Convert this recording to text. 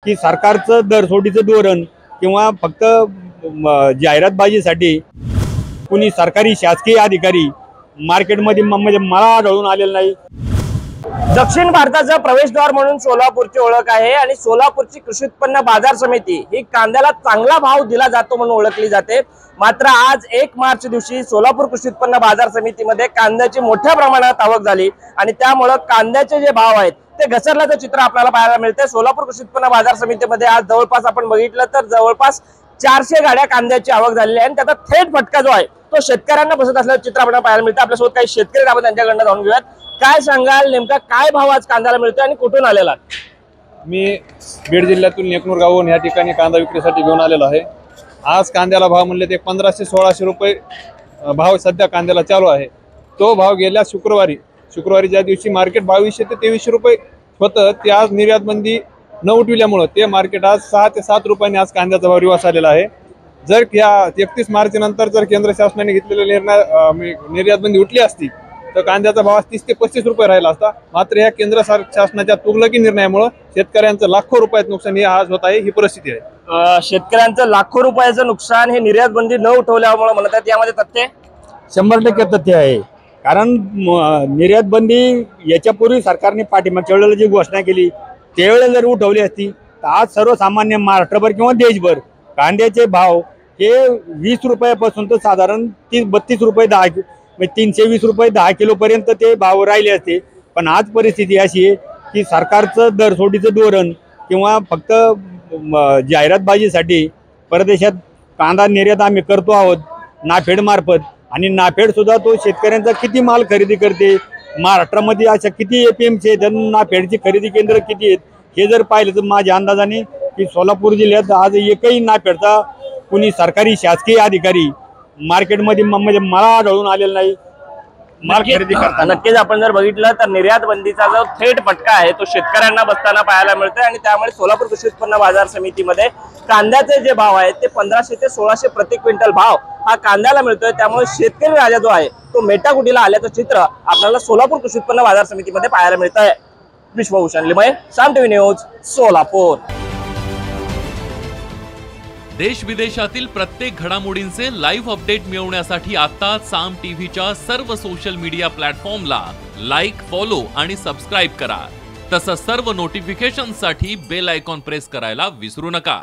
की सरकारचं दरसोडीचं धोरण किंवा फक्त जाहिरातबाजीसाठी कुणी सरकारी शासकीय अधिकारी मार्केटमध्ये म्हणजे मला आढळून आलेलं नाही। दक्षिण भारताचा प्रवेशद्वार म्हणून सोलापूरची ओळख आहे आणि सोलापूरची कृषी उत्पन्न बाजार समिती ही कांद्याला चांगला भाव दिला जातो म्हणून ओळखली जाते। मात्र आज 1 मार्च दिवशी सोलापूर कृषी उत्पन्न बाजार समितीमध्ये कांद्याची मोठ्या प्रमाणात आवक झाली आणि त्यामुळे कांद्याचे जे भाव आहेत ते घसरल्याचं चित्र आपल्याला पाहायला मिळते। सोलापूर कृषी उत्पन्न बाजार समितीमध्ये आज जवळपास आपण बघितलं तर जवळपास 400 गाड्या कांद्याची आवक झालेली आहे आणि त्याचा थेट फटका जो आहे तो शेतकऱ्यांना बसत असल्याचं चित्र आपल्याला पाहायला मिळतं। आपल्यासोबत काही शेतकरी आपण त्यांच्याकडनं जाणून घेऊयात। काय सांगाल, नेमका काय भाव आज कांद्याला मिळतोय आणि कुठून आलेला? मी बीड जिल्ह्यातून नेकनूर गावून या ठिकाणी कांदा विक्रीसाठी घेऊन आलेलो आहे। आज कांद्याला भाव म्हणले ते 1500-1600 रुपये भाव सध्या कांद्याला चालू आहे। तो भाव गेल्या शुक्रवारी ज्या दिवशी मार्केट 2200 ते 2300 रुपये होतं ते आज निर्यात बंदी न उठविल्यामुळे ते मार्केट आज 6 ते 7 रुपयांनी आज कांद्याचा भाव रिवर्स आलेला आहे। जर या 31 मार्च नंतर जर केंद्र शासनाने घेतलेला निर्णय निर्यात बंदी उठली असती तर कांद्याचा भाव 30 ते 35 रुपये राहिला असता। मात्र या केंद्र शासनाच्या तुगलकी निर्णयामुळे शेतकऱ्यांचं लाखो रुपयाचं नुकसान हे आज होत आहे, ही परिस्थिती आहे। शेतकऱ्यांचं लाखो रुपयाचं नुकसान हे निर्यात बंदी न उठवल्यामुळे म्हणतात, यामध्ये तथ्य 100% तथ्य आहे। कारण निर्यात बंदी याच्यापूर्वी सरकारने पाठीमागच्या वेळेला जी घोषणा केली त्यावेळेला जर उठवली असती तर आज सर्वसामान्य महाराष्ट्रभर किंवा देशभर कांद्याचे भाव हे 20 रुपयापासून तर साधारण 30-32 रुपये 320 रुपये 10 किलो पर्यंत ते भाव राहिले असते। पण आज परिस्थिती अशी आहे की सरकारचं दरसोडीचं धोरण किंवा फक्त जाहिरातबाजीसाठी परदेशात कांदा निर्यात आम्ही करतो आहोत नाफेड मार्फत, आणि नाफेड सुद्धा तो शेतकऱ्यांचा किती माल खरेदी करते, महाराष्ट्रामध्ये अशा किती APMC आहेत, नाफेडची खरेदी केंद्र किती आहेत हे जर पाहिलं तर माझ्या अंदाजाने की सोलापूर जिल्ह्यात आज एकही नाफेडचा कुणी सरकारी शासकीय अधिकारी मार्केटमध्ये म्हणजे मला आढळून आलेलं नाही माल खरेदी करताना। नक्कीच आपण जर बघितलं तर निर्यात बंदीचा जो थेट फटका आहे तो शेतकऱ्यांना बसताना पाहायला मिळतोय आणि त्यामुळे सोलापूर कृषी उत्पन्न बाजार समितीमध्ये कांद्याचे जे भाव आहेत ते 1500 ते 1600 प्रति क्विंटल भाव हा कांद्याला मिळतोय। त्यामुळे शेतकरी राजा जो आहे तो मेटाकुटीला आल्याचं चित्र आपल्याला सोलापूर कृषी उत्पन्न बाजार समितीमध्ये पाहायला मिळतंय। विश्वभूषण लिमये, साम टीव्ही न्यूज, सोलापूर। देश विदेशातील प्रत्येक घडामोडींचे लाईव्ह अपडेट मिळवण्यासाठी आता साम टीव्हीच्या सर्व सोशल मीडिया प्लॅटफॉर्मला लाईक, फॉलो आणि सबस्क्राईब करा। तसंच सर्व नोटिफिकेशनसाठी बेल आयकॉन प्रेस करायला विसरू नका।